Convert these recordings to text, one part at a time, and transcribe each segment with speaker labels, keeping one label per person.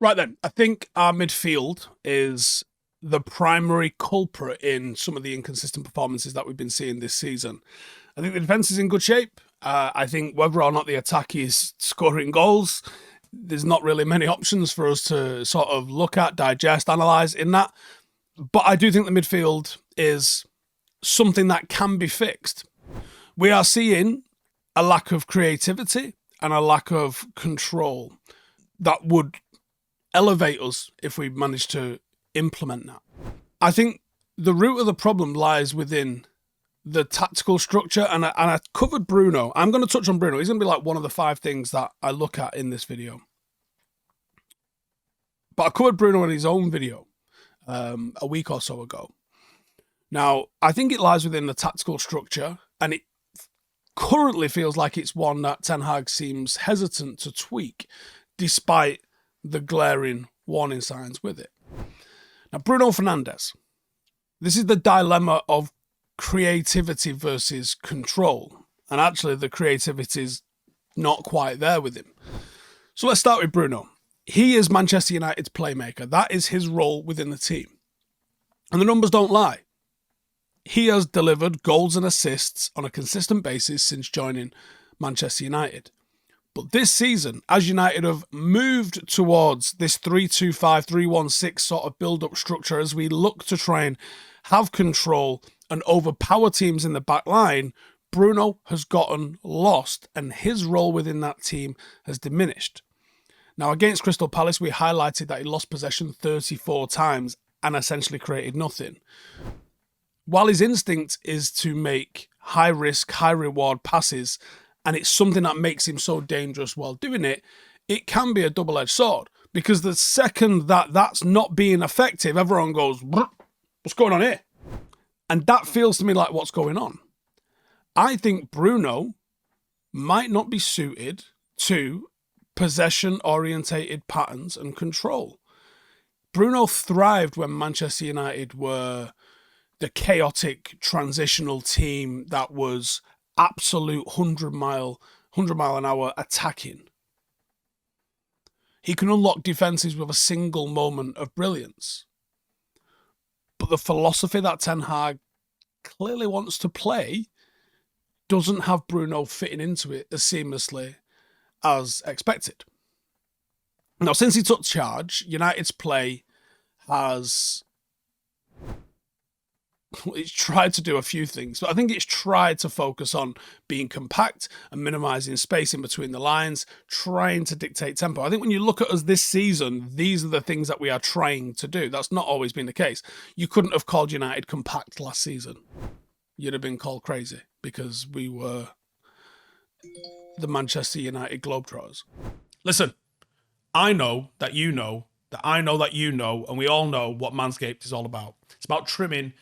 Speaker 1: Right then, I think our midfield is the primary culprit in some of the inconsistent performances that we've been seeing this season. I think the defence is in good shape. I think whether or not the attack is scoring goals, there's not really many options for us to sort of look at, digest, analyse in that. But I do think the midfield is something that can be fixed. We are seeing a lack of creativity and a lack of control that would elevate us if we manage to implement that. I think the root of the problem lies within the tactical structure, and I covered Bruno. I'm going to touch on Bruno. He's going to be like one of the 5 things that I look at in this video. But I covered Bruno in his own video a week or so ago. Now, I think it lies within the tactical structure, and it currently feels like it's one that Ten Hag seems hesitant to tweak, despite the glaring warning signs with it. Now, Bruno Fernandes. This is the dilemma of creativity versus control. And actually, the creativity is not quite there with him. So let's start with Bruno. He is Manchester United's playmaker. That is his role within the team. And the numbers don't lie. He has delivered goals and assists on a consistent basis since joining Manchester United. But this season, as United have moved towards this 3-2-5, 3-1-6 sort of build-up structure, as we look to try and have control and overpower teams in the back line, Bruno has gotten lost and his role within that team has diminished. Now, against Crystal Palace, we highlighted that he lost possession 34 times and essentially created nothing. While his instinct is to make high-risk, high-reward passes, and it's something that makes him so dangerous while doing it, it can be a double-edged sword. Because the second that that's not being effective, everyone goes, what's going on here? And that feels to me like what's going on. I think Bruno might not be suited to possession-orientated patterns and control. Bruno thrived when Manchester United were the chaotic transitional team that was absolute 100 mile an hour attacking. He can unlock defences with a single moment of brilliance. But the philosophy that Ten Hag clearly wants to play doesn't have Bruno fitting into it as seamlessly as expected. Now, since he took charge, United's play has... It's tried to do a few things, but I think it's tried to focus on being compact and minimising space in between the lines, trying to dictate tempo. I think when you look at us this season, these are the things that we are trying to do. That's not always been the case. You couldn't have called United compact last season. You'd have been called crazy because we were the Manchester United Globetrotters. Listen, I know that you know, that I know that you know, and we all know what Manscaped is all about. It's about trimming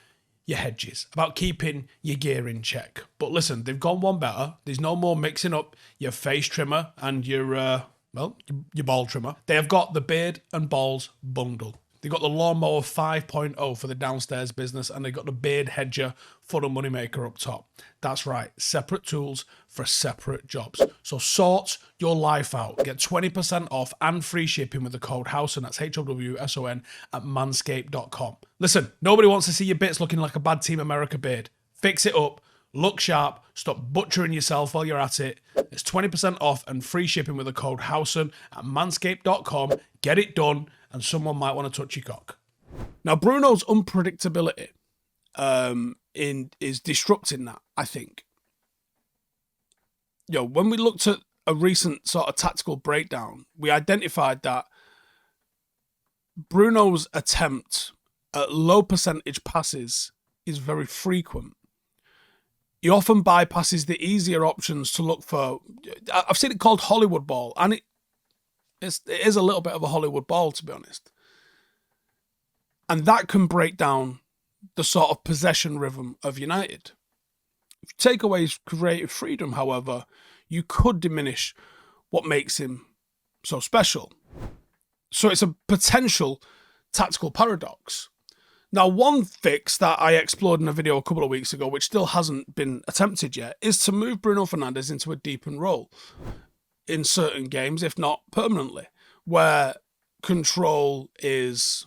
Speaker 1: your hedges, about keeping your gear in check. But listen, they've gone one better. There's no more mixing up your face trimmer and your ball trimmer. They have got the beard and balls bundle. They've got the lawnmower 5.0 for the downstairs business, and they've got the beard hedger for the moneymaker up top. That's right, separate tools for separate jobs. So sort your life out. Get 20% off and free shipping with the code Howson, that's HOWSON, at manscaped.com. Listen, nobody wants to see your bits looking like a bad Team America beard. Fix it up, look sharp, stop butchering yourself while you're at it. It's 20% off and free shipping with the code Howson at manscaped.com. Get it done, and someone might want to touch your cock. Now, Bruno's unpredictability is disrupting that, I think. When we looked at a recent sort of tactical breakdown, we identified that Bruno's attempt at low percentage passes is very frequent. He often bypasses the easier options to look for. I've seen it called Hollywood ball, and it is a little bit of a Hollywood ball, to be honest. And that can break down the sort of possession rhythm of United. If you take away his creative freedom, however, you could diminish what makes him so special. So it's a potential tactical paradox. Now, one fix that I explored in a video a couple of weeks ago, which still hasn't been attempted yet, is to move Bruno Fernandes into a deepened role in certain games, if not permanently, where control is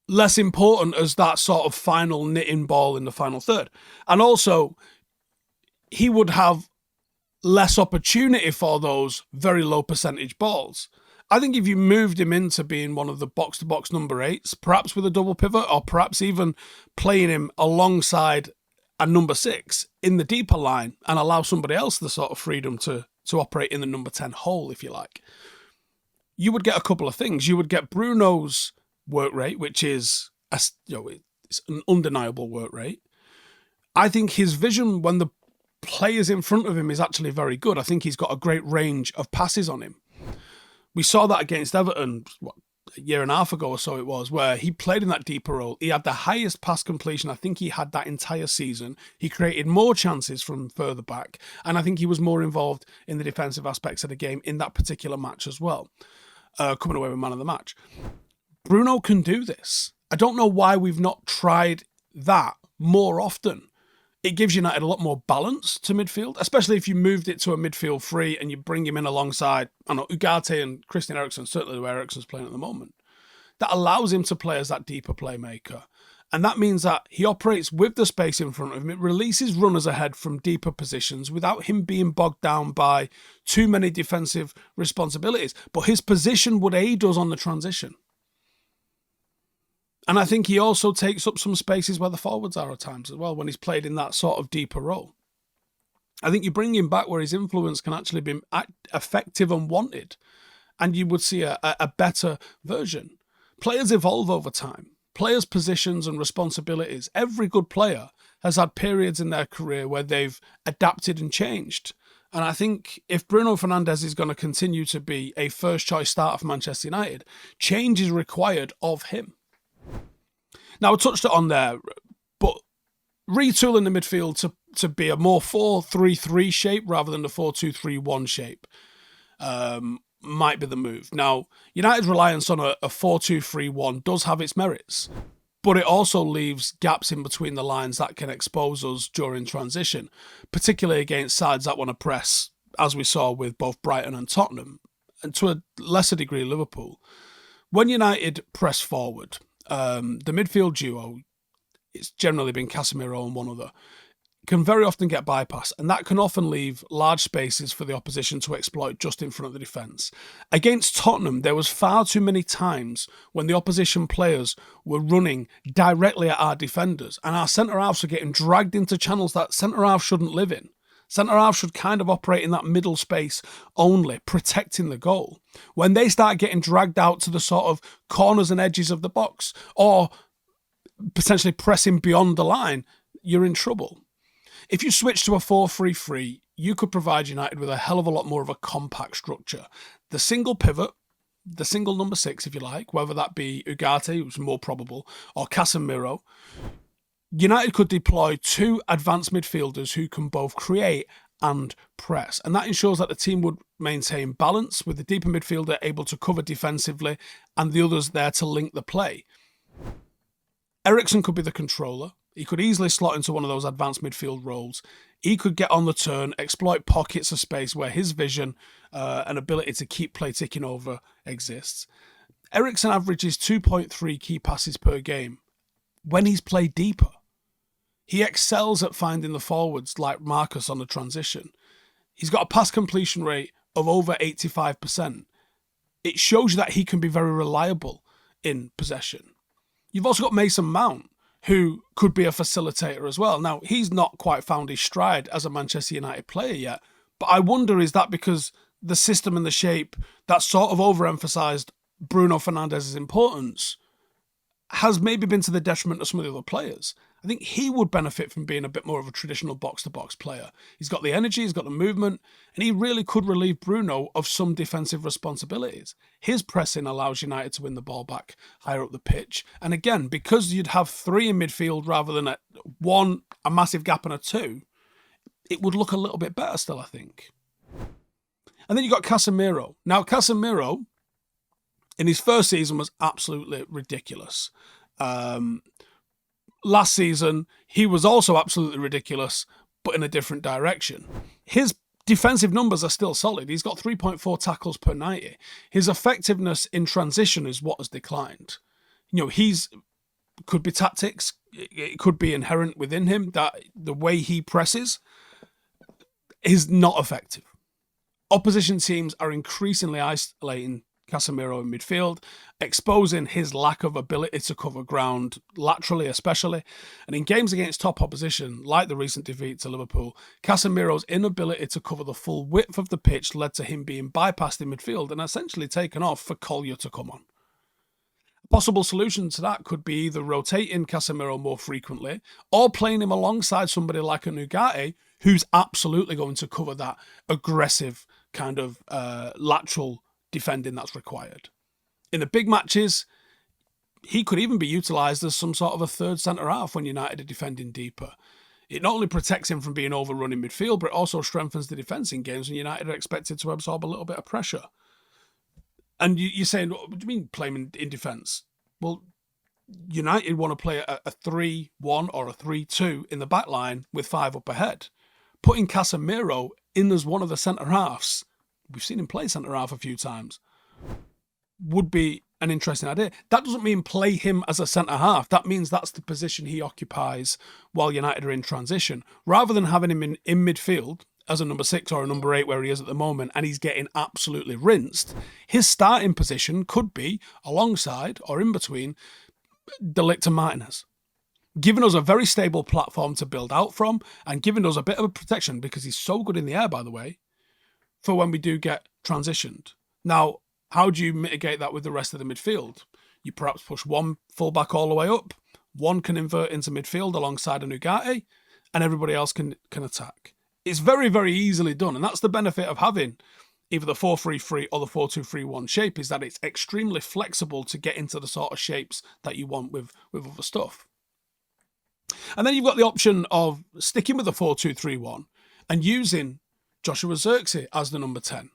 Speaker 1: less important as that sort of final knitting ball in the final third. And also, he would have less opportunity for those very low percentage balls. I think if you moved him into being one of the box-to-box number 8s, perhaps with a double pivot, or perhaps even playing him alongside a number 6 in the deeper line and allow somebody else the sort of freedom to operate in the number 10 hole, if you like, you would get a couple of things. You would get Bruno's work rate, which is it's an undeniable work rate. I think his vision when the players in front of him is actually very good. I think he's got a great range of passes on him. We saw that against Everton, a year and a half ago or so it was, where he played in that deeper role. He had the highest pass completion I think he had that entire season. He created more chances from further back, and I think he was more involved in the defensive aspects of the game in that particular match as well, coming away with man of the match. Bruno can do this. I don't know why we've not tried that more often. It gives United a lot more balance to midfield, especially if you moved it to a midfield free and you bring him in alongside, I don't know, Ugarte and Christian Eriksen, certainly where Eriksen's playing at the moment. That allows him to play as that deeper playmaker. And that means that he operates with the space in front of him. It releases runners ahead from deeper positions without him being bogged down by too many defensive responsibilities. But his position would aid us on the transition. And I think he also takes up some spaces where the forwards are at times as well, when he's played in that sort of deeper role. I think you bring him back where his influence can actually be effective and wanted, and you would see a better version. Players evolve over time. Players' positions and responsibilities. Every good player has had periods in their career where they've adapted and changed. And I think if Bruno Fernandes is going to continue to be a first-choice starter for Manchester United, change is required of him. Now, I touched it on there, but retooling the midfield to be a more 4-3-3 shape rather than the 4-2-3-1 shape might be the move. Now, United's reliance on a 4-2-3-1 does have its merits, but it also leaves gaps in between the lines that can expose us during transition, particularly against sides that want to press, as we saw with both Brighton and Tottenham, and to a lesser degree Liverpool. When United press forward, the midfield duo, it's generally been Casemiro and one other, can very often get bypassed, and that can often leave large spaces for the opposition to exploit just in front of the defence. Against Tottenham, there was far too many times when the opposition players were running directly at our defenders, and our centre-halves were getting dragged into channels that centre-halves shouldn't live in. Centre-half should kind of operate in that middle space only, protecting the goal. When they start getting dragged out to the sort of corners and edges of the box, or potentially pressing beyond the line, you're in trouble. If you switch to a 4-3-3, you could provide United with a hell of a lot more of a compact structure. The single pivot, the single number 6, if you like, whether that be Ugarte, which is more probable, or Casemiro, United could deploy 2 advanced midfielders who can both create and press. And that ensures that the team would maintain balance, with the deeper midfielder able to cover defensively and the others there to link the play. Eriksen could be the controller. He could easily slot into one of those advanced midfield roles. He could get on the turn, exploit pockets of space where his vision and ability to keep play ticking over exists. Eriksen averages 2.3 key passes per game when he's played deeper. He excels at finding the forwards like Marcus on the transition. He's got a pass completion rate of over 85%. It shows you that he can be very reliable in possession. You've also got Mason Mount, who could be a facilitator as well. Now, he's not quite found his stride as a Manchester United player yet, but I wonder, is that because the system and the shape that sort of overemphasised Bruno Fernandes' importance has maybe been to the detriment of some of the other players? I think he would benefit from being a bit more of a traditional box-to-box player. He's got the energy, he's got the movement, and he really could relieve Bruno of some defensive responsibilities. His pressing allows United to win the ball back higher up the pitch. And again, because you'd have 3 in midfield rather than a massive gap and a 2, it would look a little bit better still, I think. And then you've got Casemiro. Now, Casemiro, in his first season, was absolutely ridiculous. Last season, he was also absolutely ridiculous, but in a different direction. His defensive numbers are still solid. He's got 3.4 tackles per 90. His effectiveness in transition is what has declined. Could be tactics. It could be inherent within him that the way he presses is not effective. Opposition teams are increasingly isolating Casemiro in midfield, exposing his lack of ability to cover ground laterally especially. And in games against top opposition, like the recent defeat to Liverpool, Casemiro's inability to cover the full width of the pitch led to him being bypassed in midfield and essentially taken off for Collier to come on. A possible solution to that could be either rotating Casemiro more frequently or playing him alongside somebody like a Nugate, who's absolutely going to cover that aggressive kind of lateral defending that's required. In the big matches, he could even be utilised as some sort of a third centre-half when United are defending deeper. It not only protects him from being overrun in midfield, but it also strengthens the defence in games when United are expected to absorb a little bit of pressure. And you're saying, what do you mean playing in defence? Well, United want to play a 3-1 or a 3-2 in the back line with 5 up ahead. Putting Casemiro in as one of the centre-halves, we've seen him play centre-half a few times, would be an interesting idea. That doesn't mean play him as a centre-half. That means that's the position he occupies while United are in transition. Rather than having him in midfield as a number 6 or a number 8 where he is at the moment and he's getting absolutely rinsed, his starting position could be alongside or in between De Ligt and Martinez, giving us a very stable platform to build out from and giving us a bit of a protection, because he's so good in the air, by the way, for when we do get transitioned. Now, how do you mitigate that with the rest of the midfield? You perhaps push one fullback all the way up, one can invert into midfield alongside a Nugate, and everybody else can attack. It's very, very easily done, and that's the benefit of having either the 4-3-3 or the 4-2-3-1 shape, is that it's extremely flexible to get into the sort of shapes that you want with other stuff. And then you've got the option of sticking with the 4-2-3-1 and using Joshua Zirkzee as the number 10.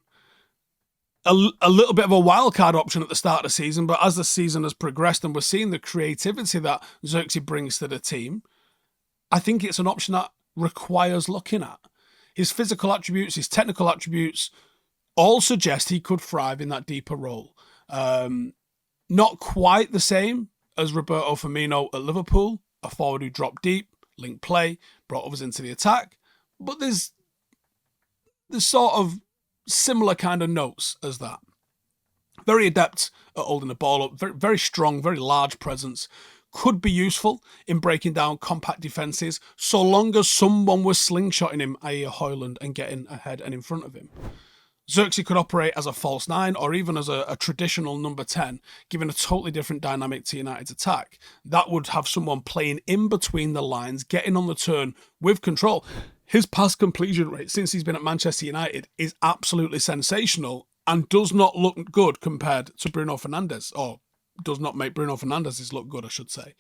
Speaker 1: A little bit of a wildcard option at the start of the season, but as the season has progressed and we're seeing the creativity that Zirkzee brings to the team, I think it's an option that requires looking at. His physical attributes, his technical attributes, all suggest he could thrive in that deeper role. Not quite the same as Roberto Firmino at Liverpool, a forward who dropped deep, linked play, brought others into the attack, but there's sort of similar kind of notes as that. Very adept at holding the ball up, very, very strong, very large presence, could be useful in breaking down compact defences so long as someone was slingshotting him, i.e. Højlund, and getting ahead and in front of him. Zirkzee could operate as a false 9 or even as a traditional number 10, giving a totally different dynamic to United's attack. That would have someone playing in between the lines, getting on the turn with control. His pass completion rate since he's been at Manchester United is absolutely sensational and does not look good compared to Bruno Fernandes, or does not make Bruno Fernandes look good, I should say.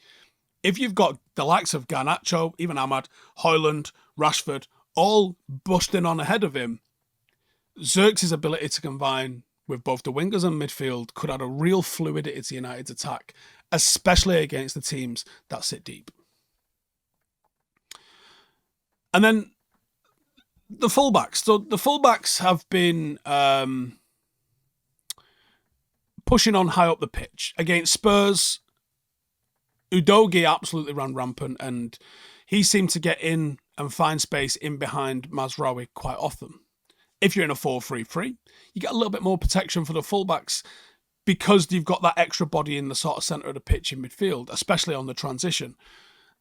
Speaker 1: If you've got the likes of Garnacho, even Ahmad, Højlund, Rashford, all busting on ahead of him, Zirkzee's ability to combine with both the wingers and midfield could add a real fluidity to United's attack, especially against the teams that sit deep. And then the fullbacks. So the fullbacks have been pushing on high up the pitch. Against Spurs, Udogie absolutely ran rampant, and he seemed to get in and find space in behind Mazraoui quite often. If you're in a 4-3-3, you get a little bit more protection for the fullbacks because you've got that extra body in the sort of centre of the pitch in midfield, especially on the transition.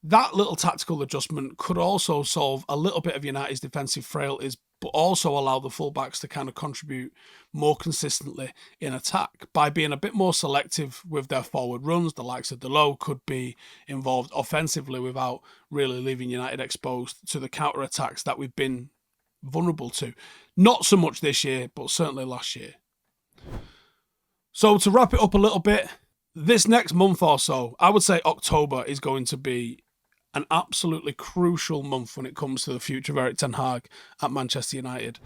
Speaker 1: That little tactical adjustment could also solve a little bit of United's defensive frailties, but also allow the fullbacks to kind of contribute more consistently in attack. By being a bit more selective with their forward runs, the likes of Delot could be involved offensively without really leaving United exposed to the counter-attacks that we've been vulnerable to. Not so much this year, but certainly last year. So to wrap it up a little bit, this next month or so, I would say October is going to be an absolutely crucial month when it comes to the future of Erik ten Hag at Manchester United.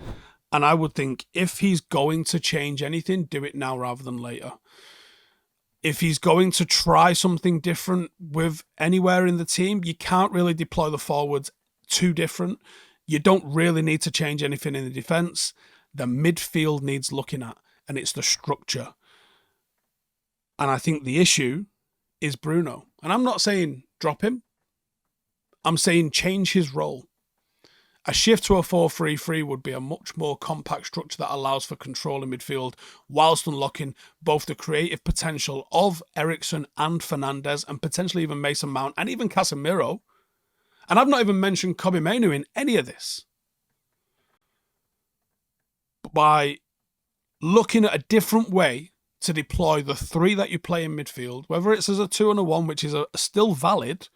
Speaker 1: And I would think if he's going to change anything, do it now rather than later. If he's going to try something different with anywhere in the team, you can't really deploy the forwards too different. You don't really need to change anything in the defence. The midfield needs looking at, and it's the structure. And I think the issue is Bruno. And I'm not saying drop him. I'm saying change his role. A shift to a 4-3-3 would be a much more compact structure that allows for control in midfield whilst unlocking both the creative potential of Eriksen and Fernandes and potentially even Mason Mount and even Casemiro. And I've not even mentioned Kobbie Mainoo in any of this. But by looking at a different way to deploy the three that you play in midfield, whether it's as a 2 and a 1, which is still valid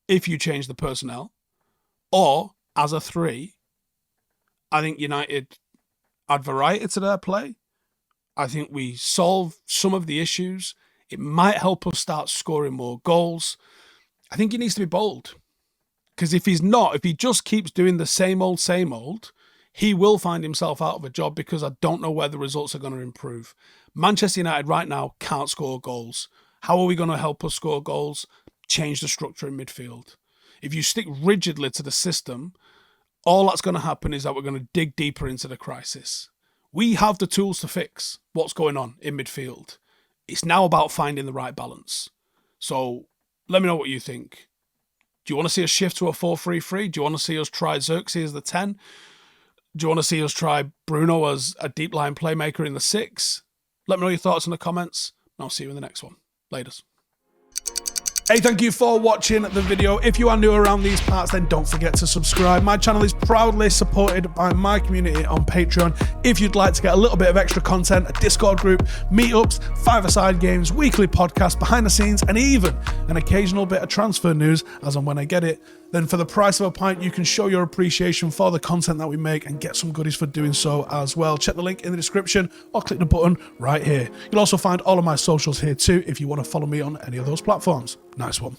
Speaker 1: if you change the personnel, or as a 3, I think United add variety to their play. I think we solve some of the issues. It might help us start scoring more goals. I think he needs to be bold. Because if he just keeps doing the same old, he will find himself out of a job because I don't know where the results are going to improve. Manchester United right now can't score goals. How are we going to help us score goals? Change the structure in midfield. If you stick rigidly to the system, all that's going to happen is that we're going to dig deeper into the crisis. We have the tools to fix what's going on in midfield. It's now about finding the right balance. So let me know what you think. Do you want to see us shift to a 4-3-3? Do you want to see us try Xerxes as the 10? Do you want to see us try Bruno as a deep line playmaker in the 6? Let me know your thoughts in the comments, and I'll see you in the next one. Laters. Hey, thank you for watching the video. If you are new around these parts, then don't forget to subscribe. My channel is proudly supported by my community on Patreon. If you'd like to get a little bit of extra content, a Discord group, meetups, 5-a-side games, weekly podcasts, behind the scenes, and even an occasional bit of transfer news as and when I get it, then for the price of a pint, you can show your appreciation for the content that we make and get some goodies for doing so as well. Check the link in the description or click the button right here. You'll also find all of my socials here too if you want to follow me on any of those platforms. Nice one.